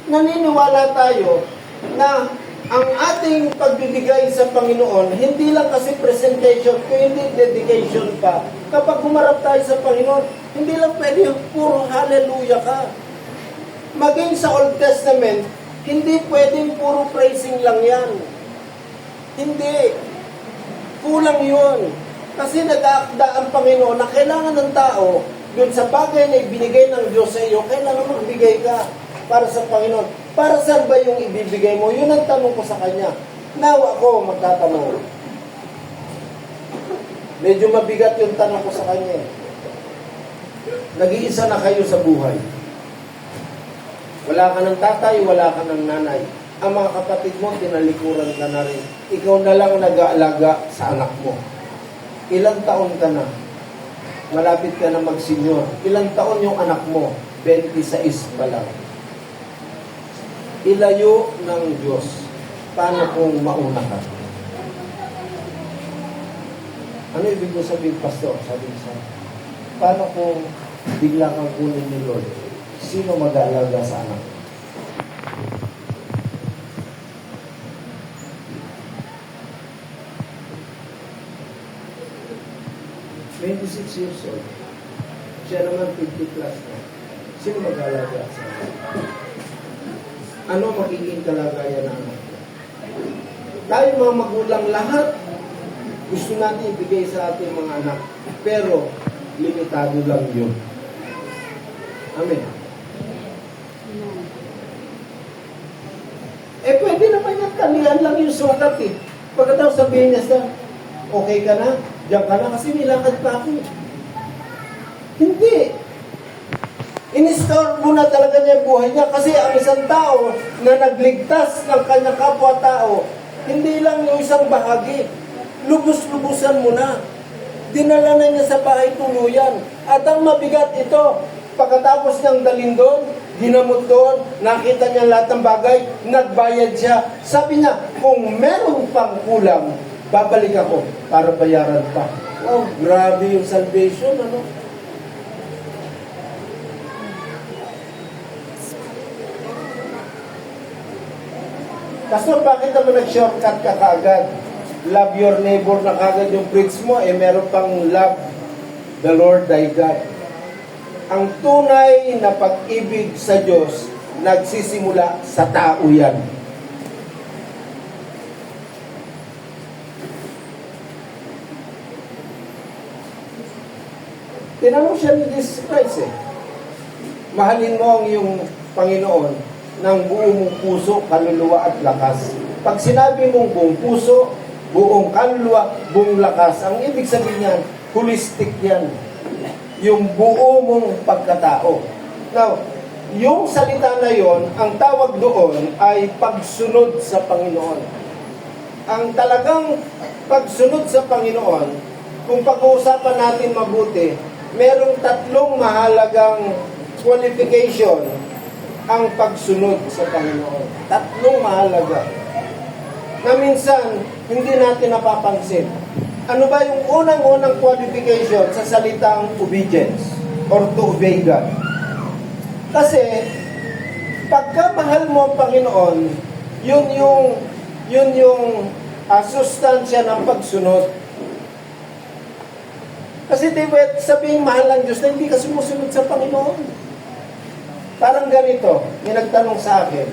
naniniwala tayo na ang ating pagbibigay sa Panginoon, hindi lang kasi presentation, kundi dedication pa. Kapag humarap tayo sa Panginoon, hindi lang pwede puro hallelujah ka. Maging sa Old Testament, hindi pwedeng puro praising lang yan. Hindi. Kulang yun. Kasi nag-aakda ang Panginoon na kailangan ng tao, dun sa bagay na ibinigay ng Diyos sa iyo, kailangan magbigay ka para sa Panginoon. Para saan ba yung ibibigay mo? Yun ang tanong ko sa Kanya. Now ako magtatanong. Medyo mabigat yung tanong ko sa Kanya. Nag-iisa na kayo sa buhay. Wala ka ng tatay, wala ka ng nanay. Ang mga kapatid mo, tinalikuran ka na rin. Ikaw na lang nag-aalaga sa anak mo. Ilang taon ka na? Malapit ka na mag-senior. Ilang taon yung anak mo? 26 pa lang. Ilayo ng Diyos. Paano kung mauna ka? Ano ibig ko sabihin, Pastor? Sabi sa paano kung bigla kang kunin ni Lord? Sino mag-aalaga sa anak? Years old. Siya naman 50 plus na. Sino mag-aalaga sa anak? Ano magiging kalagayan ng anak? Tayo mga magulang lahat, gusto natin ibigay sa ating mga anak. Pero, limitado lang yun. Amen. Pwede naman yung talian lang yung sukat eh. Pagkatapos sabihin niya sa, okay ka na? Diyan ka na kasi nilakad pa ako. Hindi. In-store mo na talaga niya yung buhay niya kasi ang isang tao na nagligtas ng kanyang kapwa-tao, hindi lang yung isang bahagi. Lubos-lubusan mo na. Dinala na niya sa bahay tuluyan. At ang mabigat ito, pagkatapos niyang dalhin doon, ginamot doon, nakita niya lahat ng bagay, nagbayad siya. Sabi niya, kung meron pang kulang, babalik ako para bayaran pa. Wow, grabe yung salvation, ano? Pastor, bakit naman nag-shortcut ka kaagad? Love your neighbor na kaagad yung preach mo, meron pang love the Lord thy God. Ang tunay na pag-ibig sa Diyos, nagsisimula sa tao yan. Tinanong siya ni Jesus Christ mahalin mo ang iyong Panginoon ng buong mong puso, kaluluwa at lakas. Pag sinabi mong buong puso, buong kaluluwa, buong lakas, ang ibig sabihin niyan, holistic yan. Yung buo mong pagkatao. Now, yung salita na yon, ang tawag doon ay pagsunod sa Panginoon. Ang talagang pagsunod sa Panginoon, kung pag-uusapan natin mabuti, merong tatlong mahalagang qualification ang pagsunod sa Panginoon. Tatlong mahalaga. Na minsan, hindi natin napapansin. Ano ba yung unang-unang qualification sa salitang obedience or to obey God? Kasi, pagka mahal mo ang Panginoon, yun yung sustansya ng pagsunod. Kasi diba, sabihin mahal ng Diyos na hindi ka sumusunod sa Panginoon. Parang ganito, may nagtanong sa akin,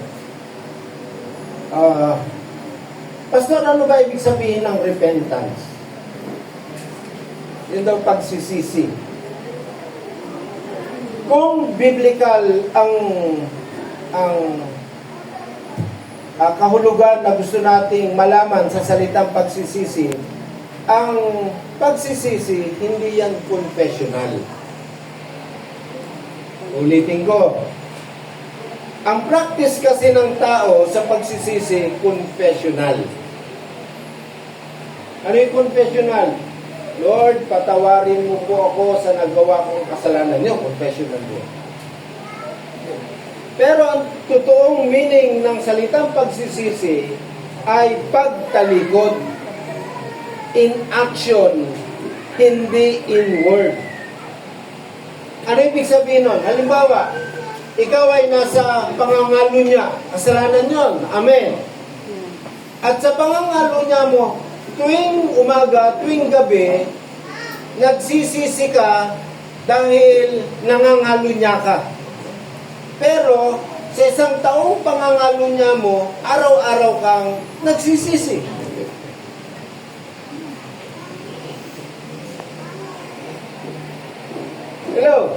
Pastor, ano ba ibig sabihin ng repentance? Yun daw pagsisisi. Kung biblical ang kahulugan na gusto nating malaman sa salitang pagsisisi, ang pagsisisi, hindi yan confessional. Ulitin ko. Ang practice kasi ng tao sa pagsisisi, confessional. Ano yung confessional? Lord, patawarin mo po ako sa nagawa kong kasalanan niyo. Confessional mo. Pero ang totoong meaning ng salitang pagsisisi ay pagtalikod in action, hindi in word. Ano ibig sabihin nun? Halimbawa, ikaw ay nasa pangangalo niya, kasalanan yon. Amen. At sa pangangalo niya mo, tuwing umaga, tuwing gabi, nagsisisi ka dahil nangangalo niya ka. Pero sa isang taong pangangalo niya mo, araw-araw kang nagsisisi. Hello?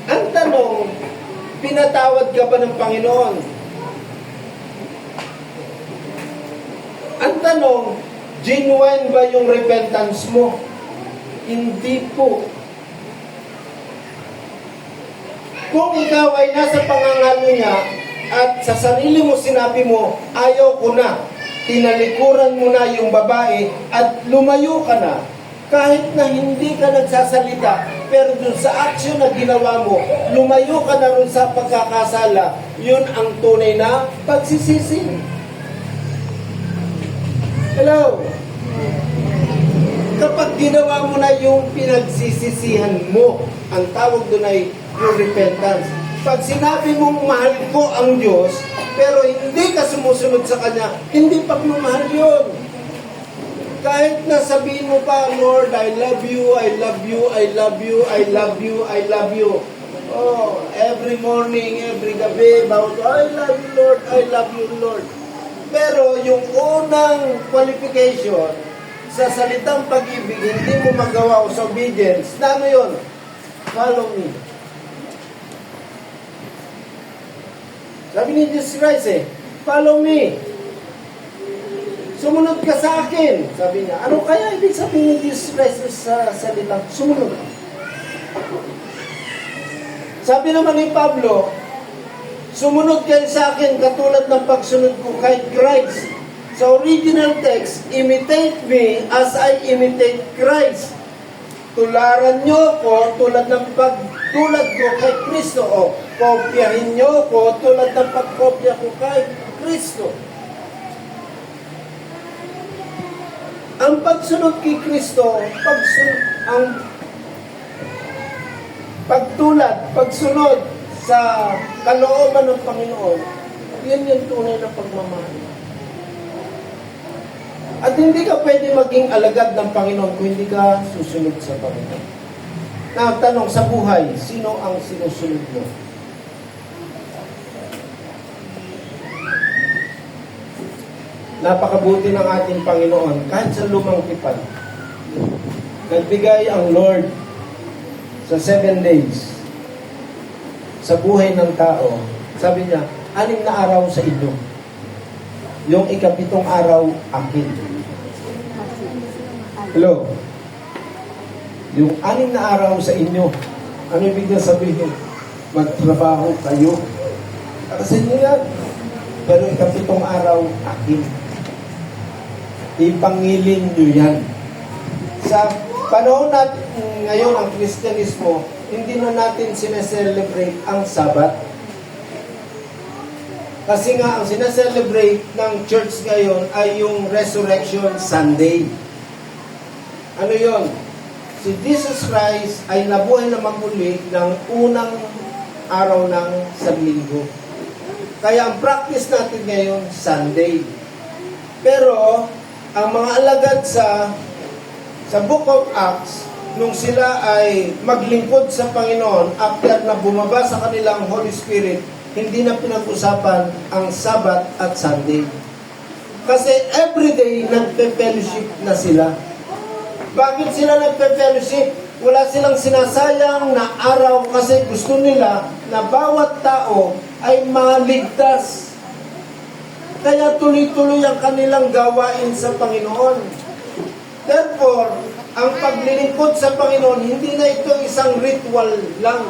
Ang tanong, pinatawad ka ba ng Panginoon? Ang tanong, genuine ba yung repentance mo? Hindi po. Kung ikaw ay nasa pangangalo niya at sa sarili mo sinabi mo, ayaw ko na, tinalikuran mo na yung babae at lumayo ka na, kahit na hindi ka nagsasalita, pero dun sa action na ginawa mo, lumayo ka na rin sa pagkakasala, yun ang tunay na pagsisisi. Hello? Kapag ginawa mo na yung pinagsisisihan mo, ang tawag doon ay yung repentance. Pag sinabi mong mahal ko ang Diyos, pero hindi ka sumusunod sa Kanya, hindi pagmamahal yun. Kahit na sabihin mo pa, Lord, I love you, I love you, I love you, I love you, I love you. Oh, every morning, every gabi, about, I love you, Lord, I love you, Lord. Pero yung unang qualification, sa salitang pag-ibig, hindi mo magawa o sa obedience, na ano yun? Follow me. Sabi ni Jesus Christ follow me. Sumunod ka sa akin. Sabi niya, ano kaya ibig sabihin ni Jesus Christ sa salitang sumunod? Sabi naman ni Pablo, sumunod kayo sa akin katulad ng pagsunod ko kay Christ. Sa original text, imitate me as I imitate Christ. Tularan nyo ko tulad ng pagtulad ko kay Kristo. O, kopyahin nyo ko tulad ng pagkopya ko kay Kristo. Ang pagsunod kay Kristo, ang pagtulad, pagsunod sa kalooban ng Panginoon, yun yung tunay na pagmamahal. At hindi ka pwede maging alagad ng Panginoon kung hindi ka susunod sa Panginoon. Na tanong sa buhay, sino ang sinusunod mo? Napakabuti ng ating Panginoon kahit sa lumang tipan. Nagbigay ang Lord sa 7 days sa buhay ng tao. Sabi niya, 6 na araw sa inyo. Yung 7th araw, akin. Hello? Yung 6 na araw sa inyo, ano ibig na sabihin? Magtrabaho kayo. Para sa inyo yan. Pero 7th araw, akin. Ipangiling nyo yan. Sa panahon natin ngayon, ang Kristyanismo, hindi na natin sineselebrate ang Sabat. Kasi nga, ang sineselebrate ng church ngayon ay yung Resurrection Sunday. Ano yon? Si Jesus Christ ay nabuhay na magmuli ng unang araw ng Sanlinggo. Kaya ang practice natin ngayon, Sunday. Pero, ang mga alagad sa Book of Acts, nung sila ay maglingkod sa Panginoon, after na bumaba sa kanilang Holy Spirit, hindi na pinag-usapan ang Sabat at Sunday. Kasi everyday nagpe-fellowship na sila. Bakit sila nagpe-fellowship? Wala silang sinasayang na araw kasi gusto nila na bawat tao ay maligtas. Kaya tuloy-tuloy ang kanilang gawain sa Panginoon. Therefore, ang paglilingkod sa Panginoon, hindi na ito isang ritual lang.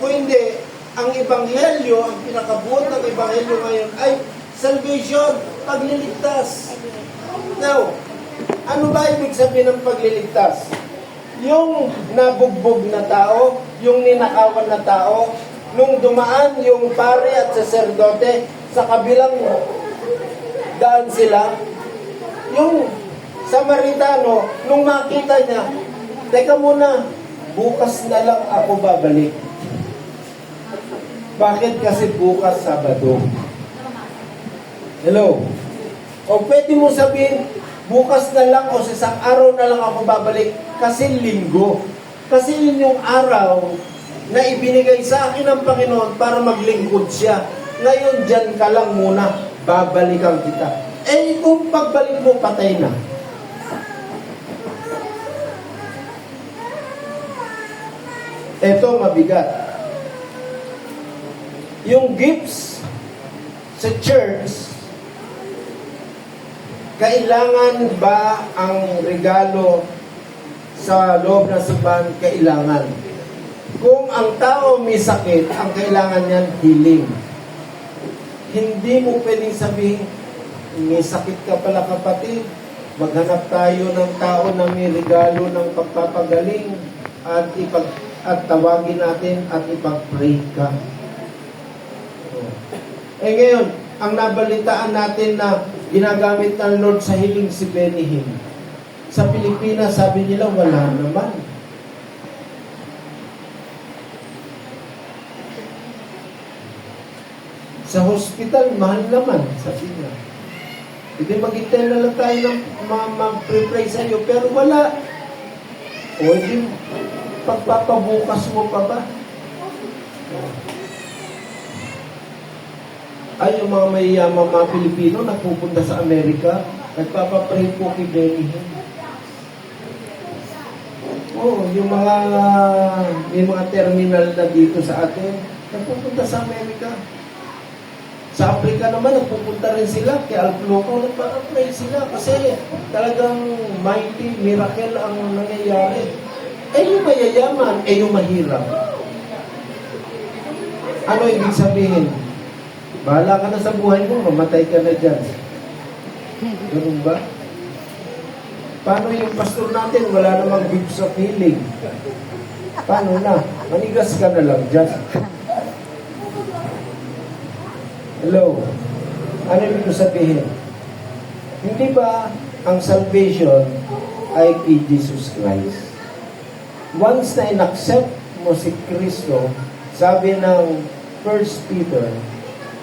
Kung hindi, ang Ebanghelyo, ang pinakabuot ng Ebanghelyo ngayon ay salvation, pagliligtas. Now, ano ba ibig sabihin ng pagliligtas? Yung nabugbog na tao, yung ninakawan na tao, nung dumaan yung pare at saserdote sa kabilang daan sila, yung Samaritano, nung makita niya, teka muna, bukas na lang ako babalik. Bakit? Kasi bukas Sabado. Hello? O pwede mo sabihin, bukas na lang o sa isang araw na lang ako babalik kasi Linggo. Kasi yun yung araw na ibinigay sa akin ng Panginoon para maglingkod siya. Ngayon, dyan ka lang muna, babalikan kita. Eh, kung pagbalik mo, patay na. Ito, mabigat. Yung gifts sa church, kailangan ba ang regalo sa loob ng simbahan? Kailangan. Kung ang tao may sakit, ang kailangan niyan healing. Hindi mo pwedeng sabihin, may sakit ka pala kapatid, maghanap tayo ng tao na may regalo ng pagpapagaling at tawagin natin at ipag-pray ka. Eh ngayon, ang nabalitaan natin na ginagamit ng Lord sa healing si Benny Hinn. Sa Pilipinas, sabi nila, wala naman. Sa hospital, mahal naman, sabi niya. Hindi mag-intay na lang tayo ng mag-pray sa'yo, pero wala. O hindi, pagpapabukas mo pa ba? Ay, yung mga mayayamang mga Pilipino nagpupunta sa Amerika, nagpapapray po kay Benny Hinn. Yung may mga terminal na dito sa atin, nagpupunta sa Amerika. Sa Africa naman, nagpupunta rin sila, kay Alploco, nagpapapray sila kasi talagang mighty, miracle ang nangyayari. Eh, yung mayayaman, yung mahirap. Ano ibig sabihin? Bahala ka na sa buhay mo, mamatay ka na dyan. Ganun ba? Paano yung pastor natin, wala namang gifts of healing? Paano na? Manigas ka na lang dyan. Hello? Ano ibig sabihin? Hindi ba ang salvation ay kay Jesus Christ? Once na in-accept mo si Kristo, sabi ng 1 Peter,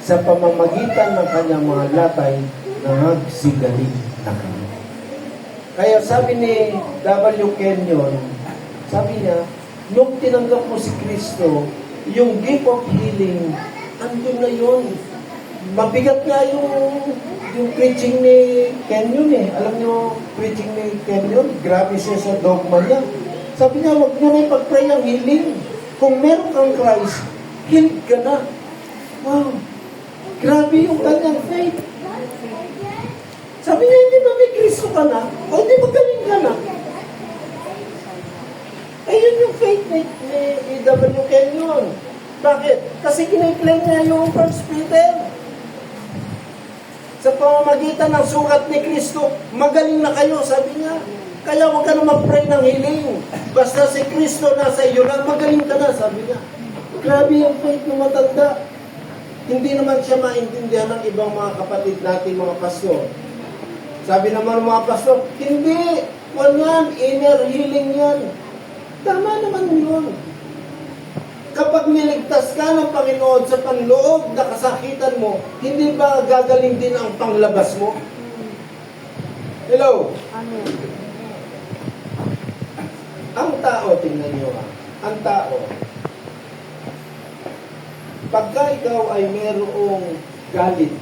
sa pamamagitan ng kanyang mga latay, nangagsigaling na kami. Kaya sabi ni W. Kenyon, sabi niya, nung tinanggap mo si Kristo, yung gift of healing, andun na yun. Mabigat nga yung preaching ni Kenyon eh. Alam niyo, preaching ni Kenyon, grabe siya sa dogma niya. Sabi niya, huwag niyo na ipag-pray ang healing. Kung meron kang Christ, healed ka na. Wow! Grabe yung kanyang faith. Sabi niya, hindi ba may Kristo ka na? O hindi magaling ka na? Ayun yung faith ni W. Kenyon. Bakit? Kasi kiniklaim niya yung 1 Peter. Sa pamamagitan ng sugat ni Kristo, magaling na kayo, sabi niya. Kaya huwag ka na mag-pray ng healing. Basta si Kristo nasa iyo na, magaling ka na, sabi niya. Grabe yung faith ng matanda. Hindi naman siya maintindihan ng ibang mga kapatid natin, mga pastor. Sabi naman ng mga pastor, hindi, yan, inner healing yan. Tama naman yun. Kapag niligtas ka ng Panginoon sa panloob na kasakitan mo, hindi ba gagaling din ang panglabas mo? Hello? Amen. Ang tao, tingnan nyo ang tao, pagka ikaw ay merong galit,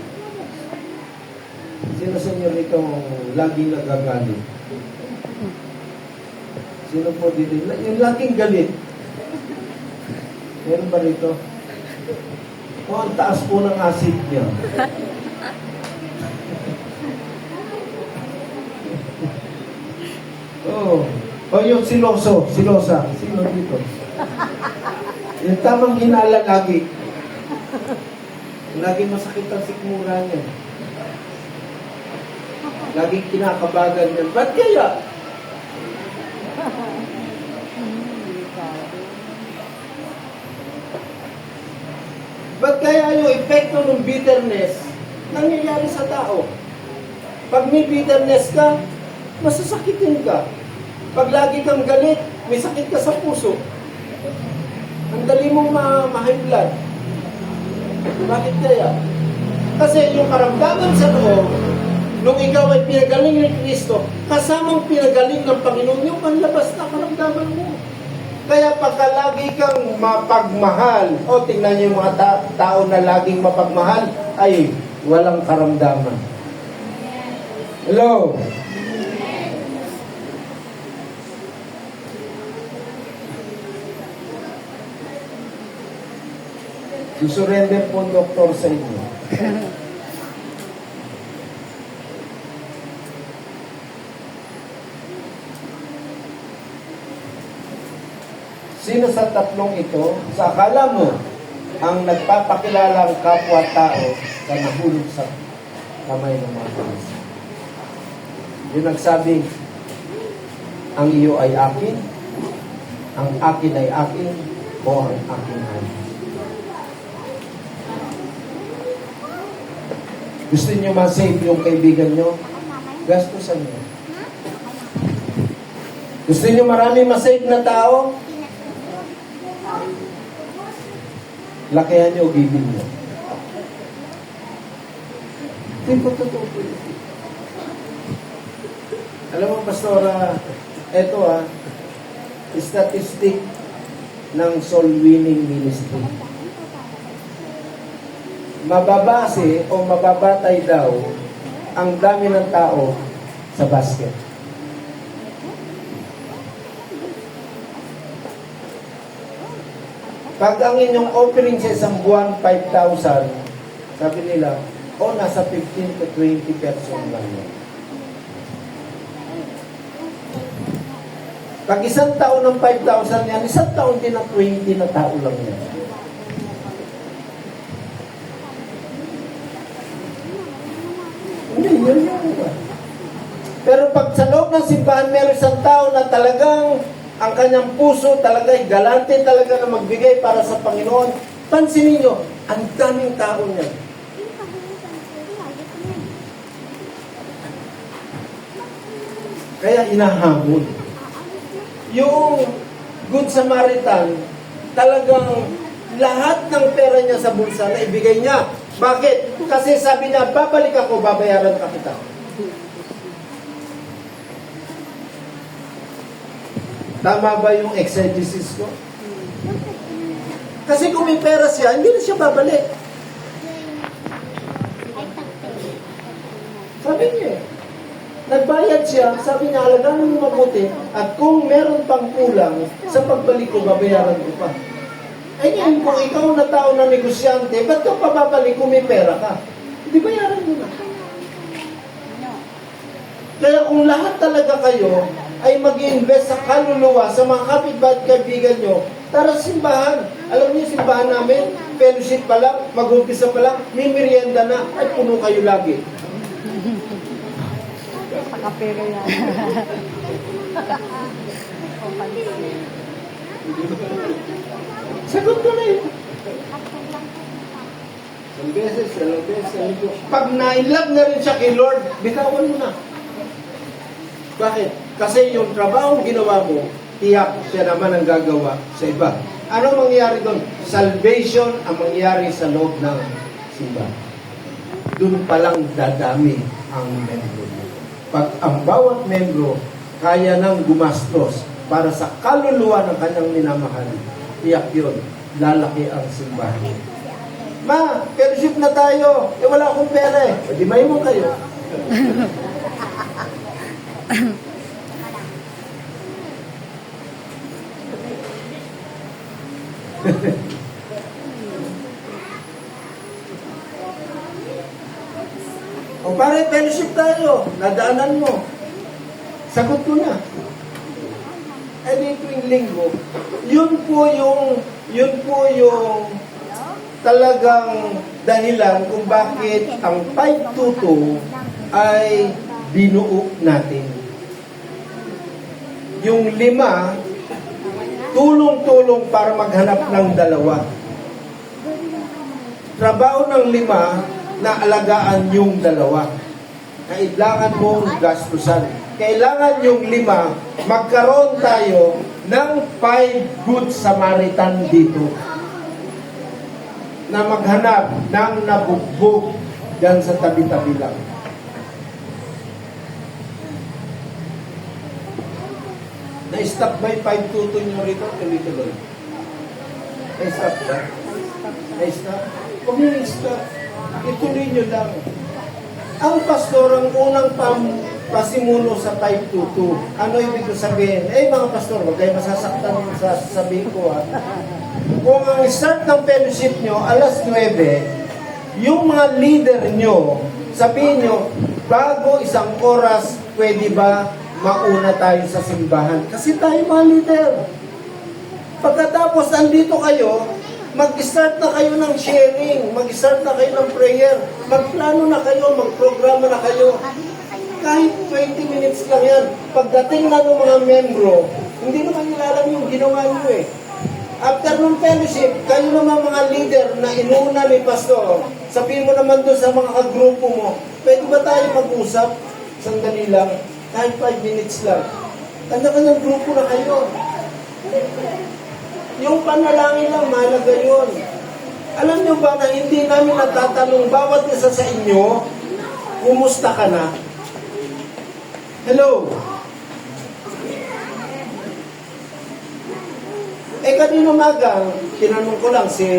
sino sa inyo rito laging nagagalit? Sino po dito? Yung laging galit. Meron ba rito? Ang taas po ng acid niya. Yung silosa. Sino dito? Yung tamang hinala lagi. Lagi masakit ang sikmura niya. Laging kinakabagan niya. Ba't kaya? Ba't kaya yung epekto ng bitterness nangyayari sa tao? Pag may bitterness ka, masasakitin ka. Pag lagi kang galit, may sakit ka sa puso. Ang dali mong ma-high blood. Bakit kaya? Kasi yung karamdaman sa loob, nung ikaw ay pinagaling ni Kristo, kasamang pinagaling ng Panginoon, yung panlabas na karamdaman mo. Kaya pagka lagi kang mapagmahal, o tingnan niyo yung mga tao na laging mapagmahal, ay walang karamdaman. Hello? Susurrender po ang doktor sa inyo. Sino sa tatlong ito, sa akala mo, ang nagpapakilalang kapwa-tao sa nahulog sa kamay ng mga pulis? Yung nagsabi, ang iyo ay akin, ang akin ay akin, o ang akin ay. Gusto niyo ma-save yung kaibigan nyo? Gastusan niyo. Gusto niyo marami ma-save na tao? Lakihan niyo o giving niyo. Hindi po totoo po. Alam mo, Pastora, eto statistic ng soul winning ministry. Mababase o mababatay daw ang dami ng tao sa basket. Pag ang inyong opening sa isang buwan, 5,000, sabi nila, nasa 15 to 20 person lang yan. Pag isang taon ng 5,000 yan, isang taon din ng 20 na tao lang yan. Hindi, yun. Pero pag sa loob ng simbahan, meron isang tao na talagang ang kanyang puso talaga ay galante talaga na magbigay para sa Panginoon. Pansinin nyo, ang daming tao niya. Kaya inahamon. Yung Good Samaritan, talagang lahat ng pera niya sa bulsa na ibigay niya. Bakit? Kasi sabi niya, babalik ako, babayaran ka kita. Tama ba yung exegesis ko? Kasi kung may pera siya, hindi na siya babalik. Sabi niya, nagbayad siya, sabi niya, alagaan mo mabuti, at kung meron pang kulang, sa pagbalik ko, babayaran ko pa. Ay ngayon, kung ikaw na tao na negosyante, ba't ka pababalik kung may pera ka? Hindi bayaran mo na. Kaya kung lahat talaga kayo ay mag-invest sa kaluluwa, sa mga kapitbahay at kaibigan nyo, tara simbahan. Alam niyo, simbahan namin, fellowship pa lang, mag-umpisa pa lang, may merienda na, ay puno kayo lagi. Pakapero yan. Sagot ko na yun. Isang beses, dalawang beses, pag na-inlove na rin siya kay Lord, bitawan mo na. Bakit? Kasi yung trabaho ginawa mo, tiyak siya naman ang gagawa sa iba. Ano mangyayari doon? Salvation ang mangyayari sa loob ng simbahan. Doon palang dadami ang membro. Pag ang bawat membro kaya nang gumastos para sa kaluluwa ng kanyang minamahal, tiyak yun, lalaki ang simbahan. Ma, fellowship na tayo. Wala akong pera eh. Di may mo kayo. O pare, fellowship tayo. Nadaanan mo. Sagot ko na. Eh di tuwing linggo, yun po yung talagang dahilan kung bakit ang 522 ay binuo natin. Yung 5, tulong-tulong para maghanap ng 2. Trabaho ng 5 na alagaan yung 2. Kailangan mong gastusan. Kailangan yung 5, magkaroon tayo ng 5 good Samaritan dito na maghanap ng nabugbog dyan sa tabi-tabi lang. Na-stop ba yung 522 nyo rito? Tuloy-tuloy. Na-stop ba? Na-stop? Huwag nyo na-stop. Ituloy nyo lang. Ang pastor, ang unang pasimuno sa 522. Ano ibig ko sabihin? Mga pastor, huwag kayo masasaktan sa sabihin ko, ha? Kung ang start ng fellowship nyo, alas 9, yung mga leader nyo, sabihin nyo, bago isang oras, pwede ba mauna tayo sa simbahan? Kasi tayo mga leader. Pagkatapos andito kayo, mag-start na kayo ng sharing, mag-start na kayo ng prayer, magplano na kayo, magprograma na kayo. Kahit 20 minutes lang yan. Pagdating na ng mga membro, hindi naman nila alam yung ginawa nyo eh. After ng fellowship, kayo naman mga leader na inuuna ni pastor, sabihin mo naman doon sa mga kagrupo mo, pwede ba tayo mag-usap? Sandali lang, kahit 5 minutes lang. Kanya-kanyang grupo na kayo. Yung panalangin lang, mahalaga yun. Alam nyo ba na hindi namin natatanong bawat isa sa inyo, kumusta ka na? Hello? Kanina umaga, tinanong ko lang si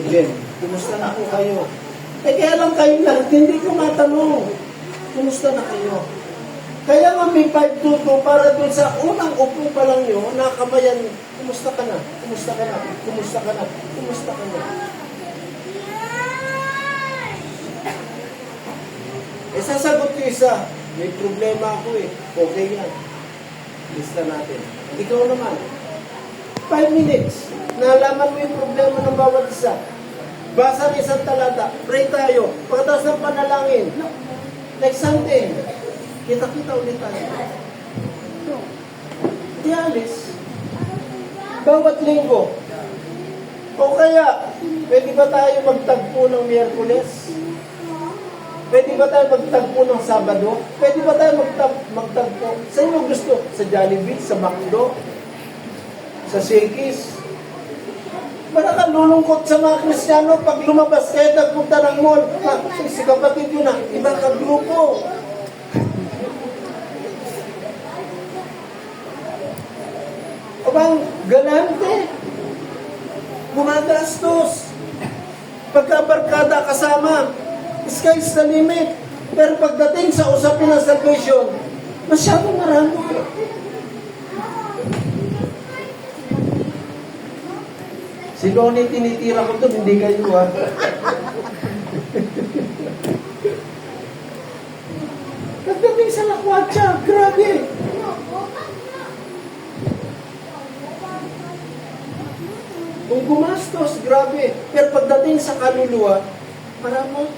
Jen, kumusta na po kayo? Kaya lang kayo lahat, hindi ko matanong, kumusta na kayo? Kaya nga may 522 para dun sa unang upo pa lang nyo, nakakabayan, kumusta ka na? Kumusta ka na? Kumusta ka na? Kumusta ka na? Sasagot ko isa, may problema ako eh. Okay yan. Lista natin. Ikaw naman. 5 minutes. Nalaman mo yung problema ng bawat isa. Basa ng isang talata. Pray tayo. Pagkatapos ng panalangin. Next Sunday. Kita-kita ulit tayo. Dialis. Bawat linggo. O kaya, pwede ba tayo magtagpo ng Miyerkules? Pwede ba tayo magtagpo ng Sabado? Pwede ba tayo magtagpo? Saan mo gusto? Sa Jollibee? Sa McDo? Sa Shakey's? Para ka lulungkot sa mga Kristiyano pag lumabas kayo nagpunta ng mall. Si kapatid yun na, ibang kagrupo. Abang galante. Gumagastos. Pagkabarkada kasama, sky's the limit. Pero pagdating sa usapin ng salvation, masyadong marami. Si Donnie tinitira ko doon, hindi kayo ha. Pagdating sa lakwatsa, grabe. Kung gumastos, grabe. Pero pagdating sa kaluluwa, marami.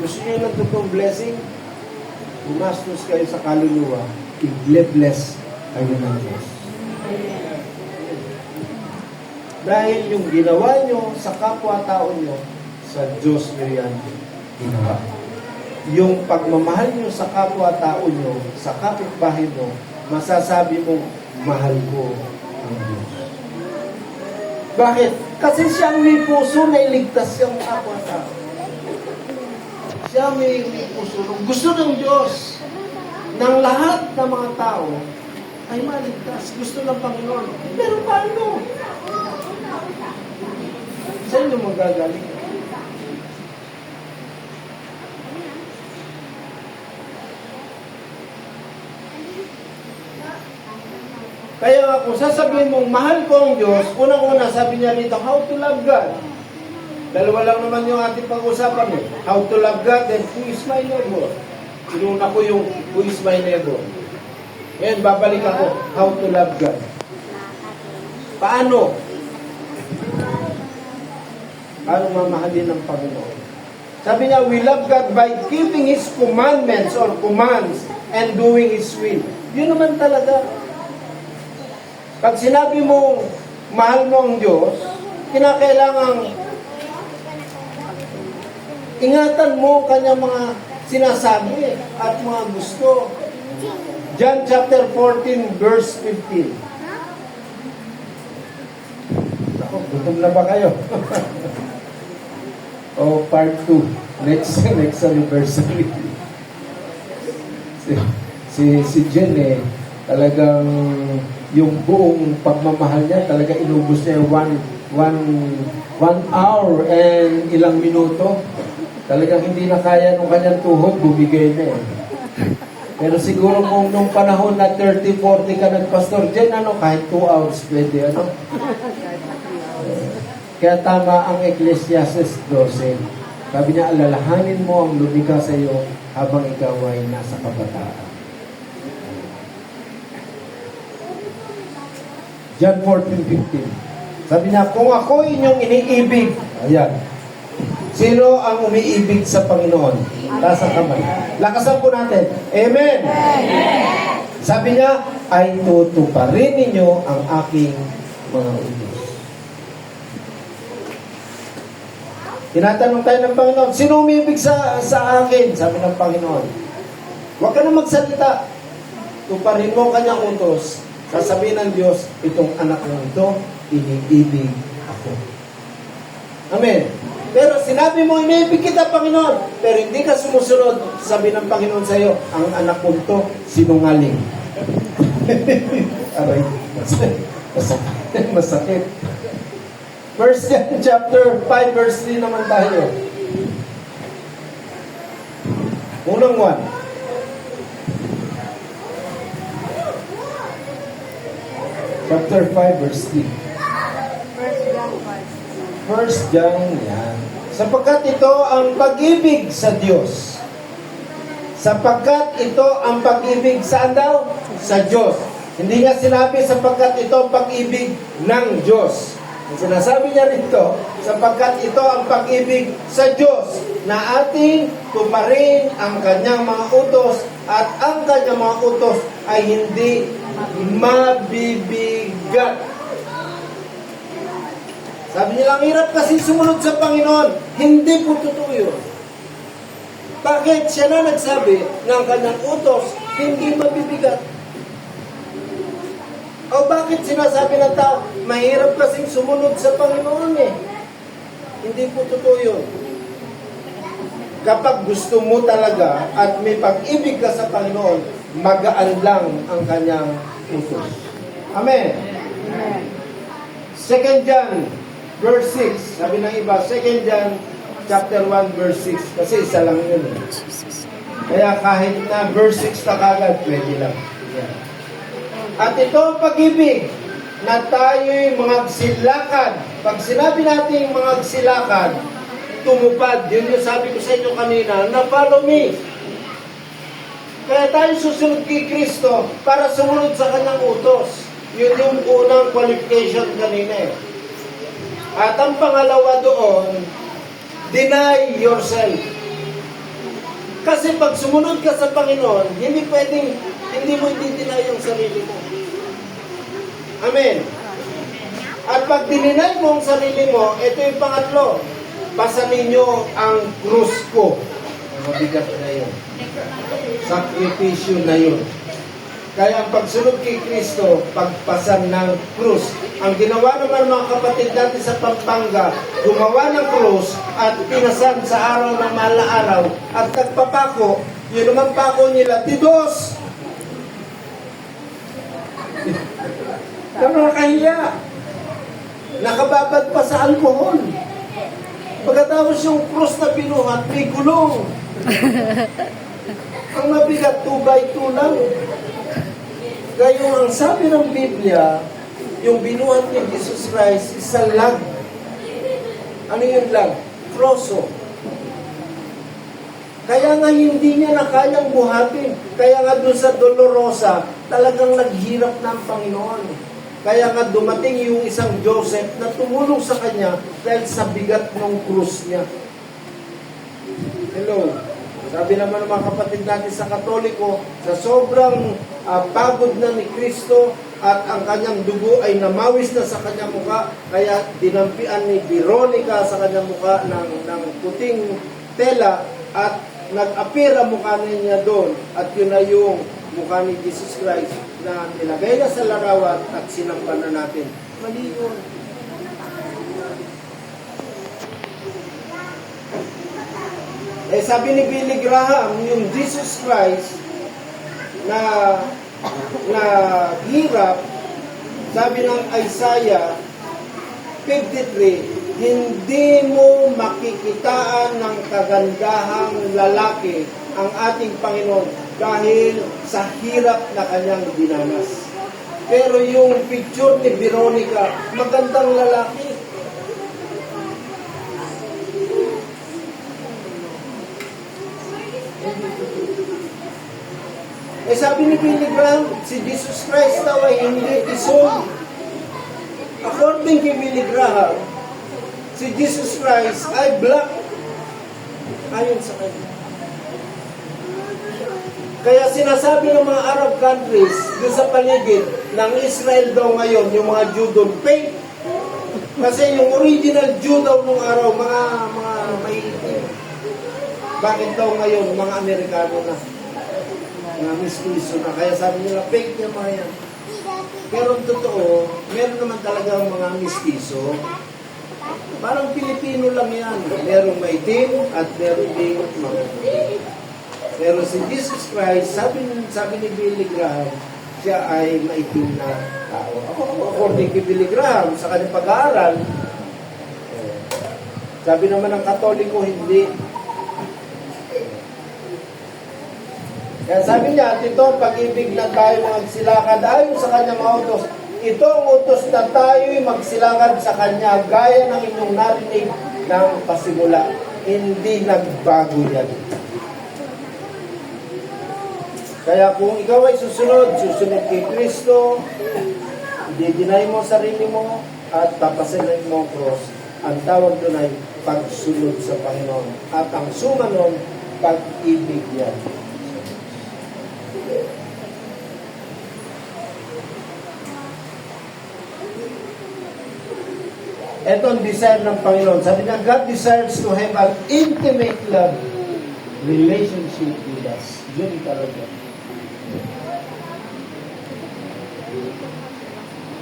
Gusto niyo ng totoong blessing? Gumastos kayo sa kaluluwa, i-bless kayo ng Diyos. Dahil yung ginawa nyo sa kapwa-tao nyo, sa Diyos nyo yan ginawa. Yung pagmamahal nyo sa kapwa-tao nyo, sa kapitbahay nyo, masasabi mo, mahal ko ang Diyos. Bakit? Kasi siya may puso na iligtas siyang kapwa-tao. Siya may puso. Gusto ng Diyos ng lahat ng mga tao ay maligtas. Gusto ng Panginoon. Pero paano? Saan yung magagaling? Kaya kung sasabihin mong mahal ko ang Diyos, unang-una sabi niya rito, how to love God. Dalawa lang naman yung ating pag-usapan eh. How to love God and who is my neighbor. Sinuna ko yung who is my neighbor. Ngayon, babalik ako, how to love God. Paano? Paano mamahalin ng Panginoon? Sabi niya, we love God by keeping His commandments or commands and doing His will. Yun naman talaga. Pag sinabi mo, mahal mo ang Diyos, kinakailangan ingatan mo kanyang mga sinasabi at mga gusto. John chapter 14, verse 15. Ako, gutom na ba kayo? O part 2, next anniversary. si Jen talagang yung buong pagmamahal niya, talaga inubos niya one hour and ilang minuto. Talagang hindi na kaya nung kanyang tuhod, bumigay na Pero siguro kung nung panahon na 30, 40 ka nagpastor, Jen, kahit 2 hours pwede, Kaya tama ang Ecclesiastes 12. Sabi niya, alalahanin mo ang lumikha sa iyo habang ikaw ay nasa kabataan. John 14:15. Sabi niya, kung ako inyong iniibig, ayan, sino ang umiibig sa Panginoon? Taas ang kamay. Lakasan po natin. Amen! Amen! Sabi niya, ay tutuparin ninyo ang aking mga utos. Tinatanong tayo ng Panginoon, sino umiibig sa akin? Sabi ng Panginoon, huwag ka na magsalita. Tuparin mo ang kanyang utos. Sasabihin ng Diyos, itong anak mo ito, iniibig ako. Amen. Pero sinabi mo, iniibig kita, Panginoon. Pero hindi ka sumusunod, sabi ng Panginoon sa iyo, ang anak ko ito, sinungaling. Aray, masakit. 1 John chapter 5 verse 3 naman tayo. Unang 1. Chapter 5 verse 3. 1 John yan. Sapagkat ito ang pag-ibig sa Diyos. Sapagkat ito ang pag-ibig saan daw? Sa Diyos. Hindi niya sinabi sapagkat ito ang pag-ibig ng Diyos. Ang sinasabi niya rito, sapagkat ito ang pag-ibig sa Diyos na ating tuparin ang kanyang mga utos at ang kanyang mga utos ay hindi mabibigat. Sabi nila, ang hirap kasi sumunod sa Panginoon. Hindi po totoo yun. Bakit? Siya na nagsabi ng kanyang utos, hindi mabibigat. O bakit sinasabi ng tao, mahirap kasing sumunod sa Panginoon Hindi po totoo yun. Kapag gusto mo talaga at may pag-ibig ka sa Panginoon, magaan lang ang kanyang utos. Amen. 2 John verse 6. Sabi ng iba, 2 John chapter 1 verse 6. Kasi isa lang yun. Kaya kahit na verse 6 na kagad, pwede lang. Yeah. At ito ang pag-ibig na tayo'y magsilakad. Pag sinabi natin magsilakad, tumupad. Yun yung sabi ko sa inyo kanina, na follow me. Kaya tayo susunod kay Kristo para sumunod sa kanyang utos. Yun yung unang qualification kanina At ang pangalawa doon, deny yourself. Kasi pag sumunod ka sa Panginoon, hindi mo i-deny ang sarili mo. Amen. At pag dininay mo ang sarili mo, ito yung pangatlo, pasanin nyo ang krus ko. Mabigat na yun. Sakripisyo na yun. Kaya ang pagsunod kay Kristo, pagpasan ng krus. Ang ginawa naman mga kapatid natin sa Pampanga, gumawa ng krus at pinasan sa araw ng mahal na araw at nagpapako, yun naman pako nila, tidos! Nakakahiya. Nakababad pa sa alkohol. Pagkatapos yung krus na binuhat, may gulong. Ang mabigat, 2x2 lang. Kaya ang sabi ng Biblia, yung binuhat ni Jesus Christ, isa lag. Ano yung lag? Kroso. Kaya nga hindi niya na kayang buhatin. Kaya nga doon sa Dolorosa, talagang naghirap ng Panginoon. Kaya nga dumating yung isang Joseph na tumulong sa kanya dahil sa bigat ng krus niya. Hello. Sabi naman ng mga kapatid natin sa Katoliko, sa sobrang pagod na ni Kristo at ang kanyang dugo ay namawis na sa kanyang muka, kaya dinampian ni Veronica sa kanyang muka ng puting tela at nag-appear ang mukha niya doon at yun na yung mukha ni Jesus Christ na nilagay na sa larawan at sinampan na natin. Mali yun. Eh sabi ni Billy Graham, yung Jesus Christ na hirap, sabi ng Isaiah 53, hindi mo makikitaan ng kagandahang lalaki ang ating Panginoon dahil sa hirap na kanyang dinanas. Pero yung picture ni Veronica, magandang lalaki. Eh sabi ni Billy Graham, si Jesus Christ daw ay hindi isog. According kay Billy Graham, si Jesus Christ ay black. Ayon sa kanya. Kaya sinasabi ng mga Arab countries doon sa paligid ng Israel daw ngayon, yung mga Jew doon, pink. Kasi yung original Jew daw nung araw, mga maiitim. Bakit daw ngayon, mga Amerikano na? Mga mistiso na. Kaya sabi nila, fake yung mga yan. Pero totoo, meron naman talagang mga mistiso. Parang Pilipino lang yan. Merong maitim at merong ding mga. Pero si Jesus Christ, sabi ni Billy Graham, siya ay maitim na tao. According kay Billy Graham, sa kanyang pag-aaral, sabi naman ng Katoliko, hindi. Kaya sabi niya, at ito, pag-ibig na tayo magsilakad ayon sa kanyang mga utos. Ito ang utos na tayo'y magsilakad sa kanya gaya ng inyong narinig ng pasimula. Hindi nagbago yan. Kaya kung ikaw ay susunod kay Kristo, i-deny mo sarili mo at papasanin mo ang cross. Ang tawag doon ay pagsunod sa Panginoon. At ang suma nun, pag-ibig yan. Ito ang desire ng Panginoon. Sabi niya, God desires to have an intimate love relationship with us. Yun talaga.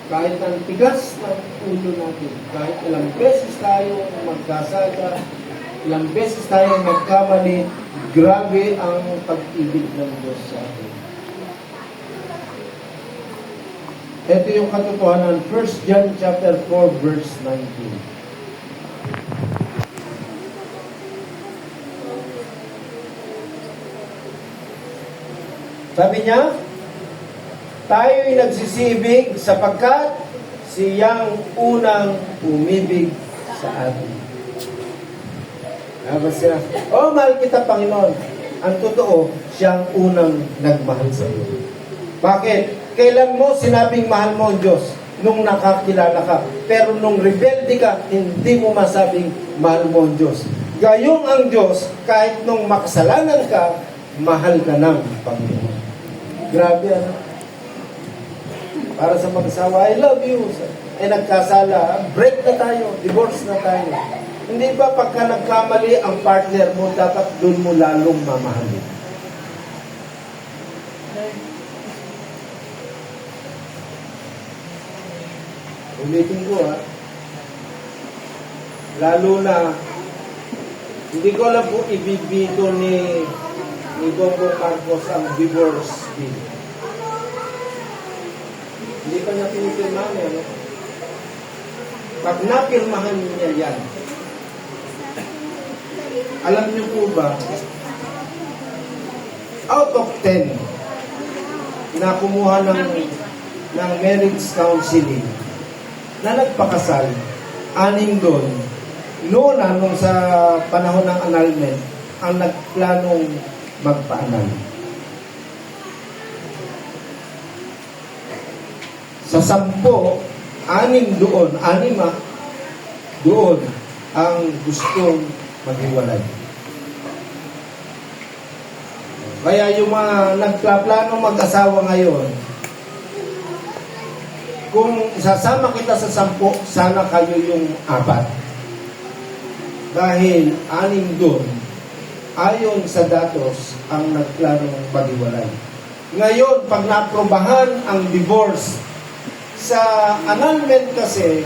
Kahit ang tigas ng ulo natin, kahit ilang beses tayo magkasada, ilang beses tayo magkamali, grabe ang pag-ibig ng Diyos sa atin. Ito yung katotohanan, 1 John chapter 4 verse 19. Sabi niya, tayo'y nagsisibig sapagkat siyang unang umibig sa atin. Siya, mahal kita Panginoon. Ang totoo, siyang unang nagmahal sa iyo. Bakit? Kailan mo sinabing mahal mo ang Diyos? Nung nakakilala ka. Pero nung rebelde ka, hindi mo masabing mahal mo ang Diyos. Gayong ang Diyos, kahit nung makasalanan ka, mahal ka ng Panginoon. Grabe ano? Para sa mag-asawa, I love you. Eh nagkasala, break na tayo, divorce na tayo. Hindi ba pagka nagkamali ang partner mo, dapat doon mo lalong mamahalin? Ulitin ko lalo na, hindi ko alam po ibibito ni Bongbong Marcos ang divorce bill. Hindi pa niya pinipirmahan yan. Pag napirmahan niya yan, alam niyo po ba, out of 10 na kumuha ng marriage counseling, na nagpakasal, 6 doon, noon nung sa panahon ng annulment, ang nagplanong magpa-annul. Sa 10, 6 doon, 6 doon ang gustong maghiwalay. Kaya yung mga nagplano mag-asawa ngayon, kung isasama kita sa 10, sana kayo yung 4. Dahil 6 doon, ayon sa datos, ang nagplanong maghiwalay. Ngayon, pag naprobahan ang divorce, sa annulment kasi,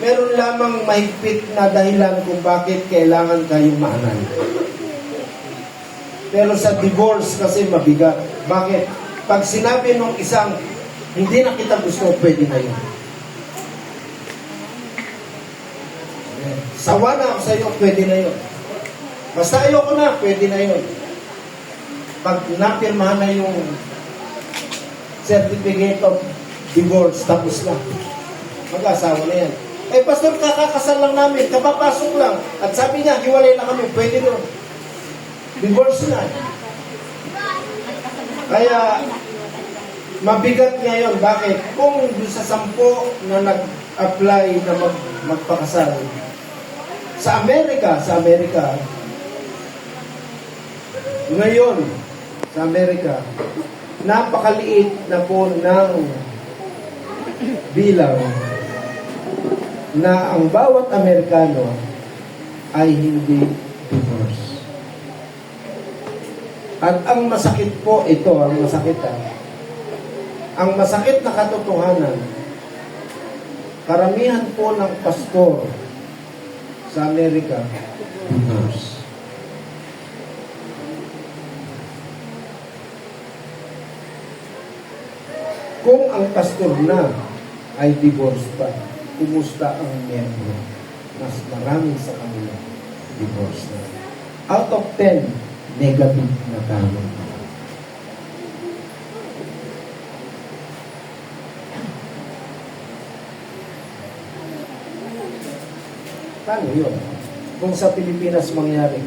meron lamang mahigpit na dahilan kung bakit kailangan kayong maanal. Pero sa divorce kasi mabigat. Bakit? Pag sinabi ng isang, hindi na kita gusto, pwede na yun. Sawa na ako sa iyo, pwede na yun. Basta ayoko na, pwede na yun. Pag napirmahan na yung certificate of divorce, tapos na. Mag-asawa na yan. Eh, pastor, kakakasal lang namin, kapapasok lang. At sabi niya, hiwalay na kami, pwede doon. Divorce na. Kaya, mabigat ngayon. Bakit? Kung sa 10 na nag-apply na magpakasal, sa Amerika, ngayon, sa Amerika, napakaliit na po ng bilang na ang bawat Amerikano ay hindi divorce. At ang masakit po ito, ang masakit na katotohanan, karamihan po ng pastor sa Amerika, divorce. Kung ang pastor na ay divorce pa, kumusta ang miyembro? Mas marami sa kanila divorce na. Out of 10, negative na tao. Paano yun? Kung sa Pilipinas mangyari,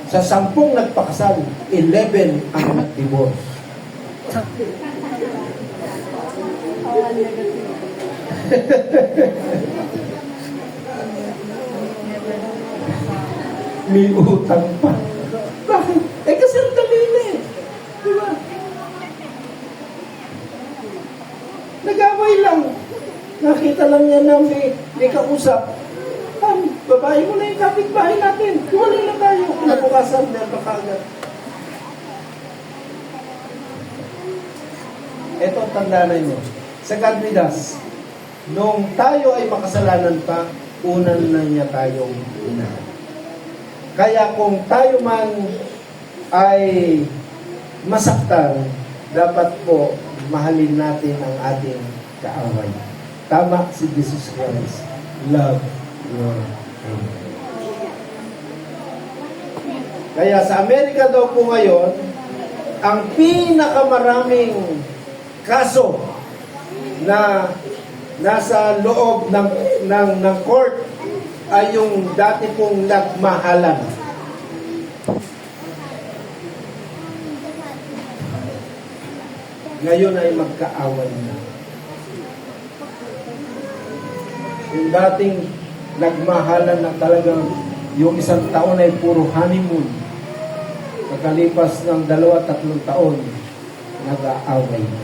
sa 10 nagpakasal, 11 ang nag-divorce. May utang pa. Bakit? Eh kasi ang dali na eh. Diba? Nag-away lang. Nakita lang niya na may kausap. Babae mo na yung kapitbahay natin. Hiwalay na tayo. Kinabukasan, meron ka agad. Ito ang tandaan nyo. Sa Kadmidas, nung tayo ay makasalanan pa, unan na niya tayong inahan. Kaya kung tayo man ay masaktan, dapat po mahalin natin ang ating kaaway. Tama si Jesus Christ. Love your enemy. Kaya sa Amerika daw po ngayon, ang pinakamaraming kaso na nasa loob ng court ay yung dati pong nagmahalan. Ngayon ay magkaaway na. Yung dating nagmahalan na talagang yung isang taon ay puro honeymoon. Pagkalipas ng 2-3 taon, nag-aaway na.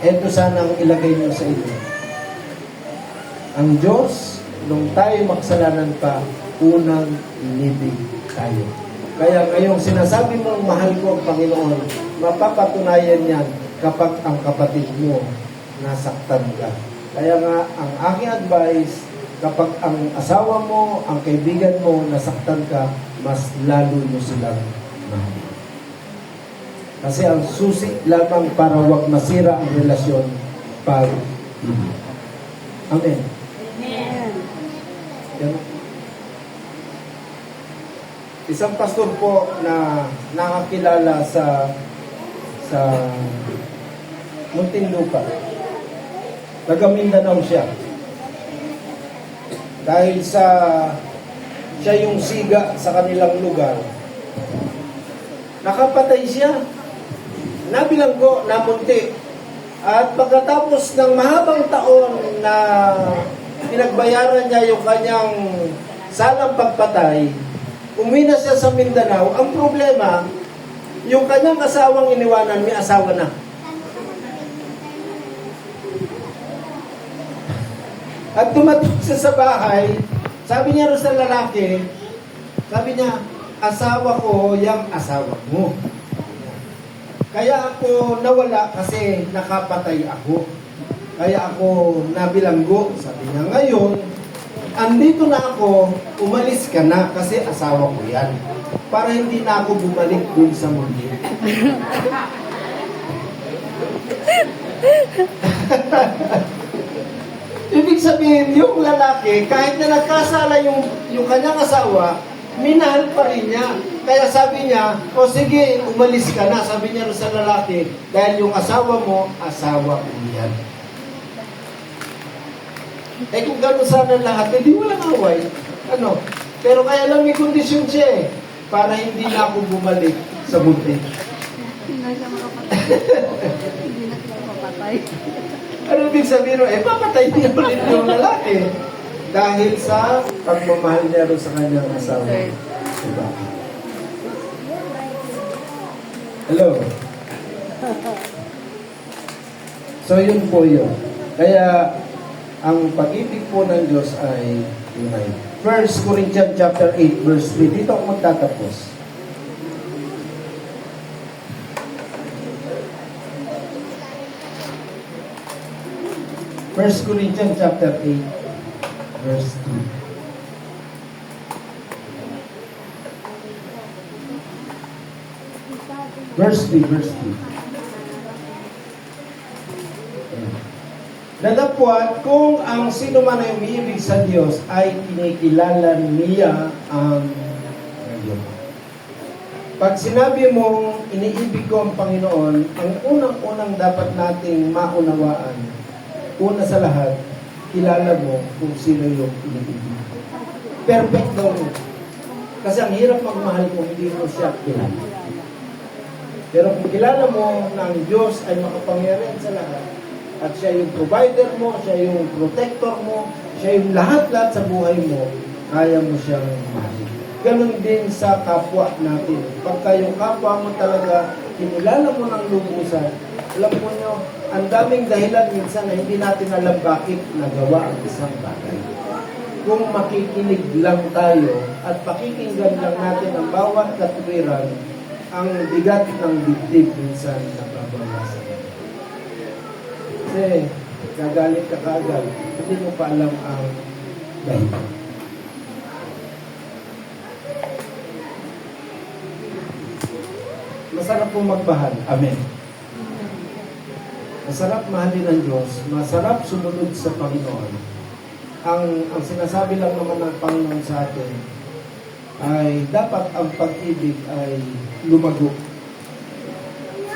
Ito sana ang ilagay niyo sa inyo. Ang Diyos, nung tayo maksalanan pa, unang inibig tayo. Kaya ngayong sinasabi mong mahal ko ang Panginoon, mapapatunayan yan kapag ang kapatid mo nasaktan ka. Kaya nga, ang aking advice, kapag ang asawa mo, ang kaibigan mo, nasaktan ka, mas lalo mo silang mahal. Kasi ang susi lamang para wag masira ang relasyon pag-ibig. Amen. Amen. Yan. Isang pastor po na nakakilala sa Muntinlupa. Taga Mindanao siya. Dahil siya yung siga sa kanilang lugar. Nakapatay siya. Nabilanggo, namunti. At pagkatapos ng mahabang taon na pinagbayaran niya yung kanyang salang pagpatay, umuwi na siya sa Mindanao. Ang problema, yung kanyang asawang iniwanan, may asawa na. At tumatok siya sa bahay, sabi niya rin sa lalaki, sabi niya, asawa ko, yung asawa mo. Kaya ako nawala kasi nakapatay ako. Kaya ako nabilanggo. Sabi niya, ngayon, andito na ako, umalis ka na kasi asawa ko yan. Para hindi na ako bumalik dun sa mundi. Ibig sabihin, yung lalaki, kahit na nagkasala yung kanyang asawa, minahal pa rin niya. Kaya sabi niya, o sige, umalis ka na. Sabi niya sa lalaki, dahil yung asawa mo, asawa ko yan. Eh kung gano'n sana lahat, hindi walang away. Ano? Pero kaya lang may kondisyon siya eh, para hindi na ako bumalik sa buti. Hindi na siya makapatay. Hindi na siya makapatay. Ano ibig sabihin? Papatay niya ulit yung lalaki. Dahil sa pagmamahal niya rin sa kanyang asawa. Diba? Hello? So yun po yun. Kaya, ang pag-ibig po ng Diyos ay tunay. 1 Corinthians chapter 8 verse 3. Dito ako magtatapos. First Corinthians chapter 8 verse 3. Verse 3. Datapwat, kung ang sino man ay umiibig sa Diyos ay kinikilala niya ang Diyos. Pag sinabi mong iniibig ko ang Panginoon, ang unang-unang dapat nating maunawaan, una sa lahat, kilala mo kung sino yung iniibig. Perfect daw mo. Kasi ang hirap magmahal kung hindi mo siya kilala. Pero kung kilala mo na ang Diyos ay makapangyarihan sa lahat, at siya yung provider mo, siya yung protector mo, siya yung lahat-lahat sa buhay mo, kaya mo siyang mahalin. Ganon din sa kapwa natin. Pagka yung kapwa mo talaga, kinilala mo ng lubusan, alam mo nyo, ang daming dahilan minsan na hindi natin alam bakit nagawa ang isang bagay. Kung makikinig lang tayo at pakikinggan lang natin ang bawat katwiran, ang bigat ng dibdib minsan nababawasan. Kasi gagalit ka kaagad, hindi mo pa alam ang dahilan. Masarap pong magmahal. Amen. Masarap mahalin ng Diyos. Masarap sumunod sa Panginoon. Ang sinasabi lang naman ng Panginoon sa atin ay dapat ang pag-ibig ay lumago.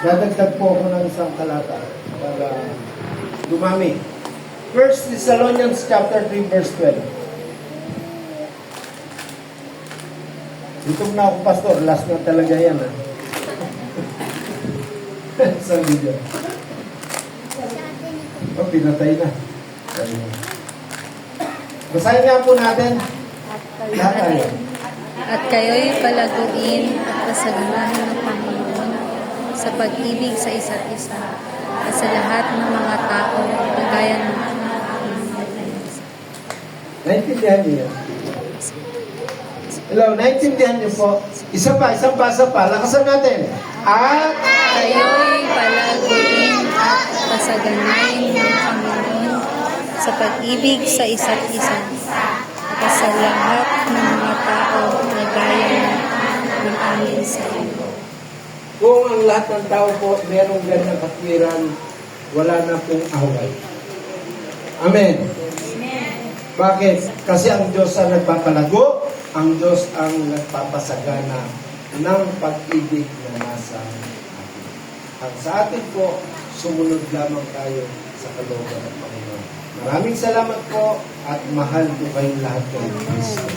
Dadagdag po ako ng isang talata para dumami. 1 Thessalonians chapter 3 verse 12. Gutom na ako, pastor. Last na talaga yan. Sa video. Oh, pinatay na. Basahin nga po natin. Lahat tayo. At kayo'y palaguin at pasaganahin ng Panginoon sa pag-ibig sa isa't isa at sa lahat ng mga tao na gaya ng Naintindihan niyo? Hello, naintindihan niyo po? Isa pa. Lakasan natin. At kayo'y palaguin at pasaganahin ng Panginoon sa pag-ibig sa isa't isa at sa lahat ng mga tao na gaya ng amin sa iyo. kung ang lahat ng tao po merong ganyang katwiran, wala na pong away. Amen. Bakit? Kasi ang Diyos ang nagpapalago, ang Diyos ang nagpapasagana ng pag-ibig na nasa atin. Ang sa atin po, sumunod lamang tayo sa kalooban ng Panginoon. Maraming salamat po at mahal ko kayong lahat kay Kristo.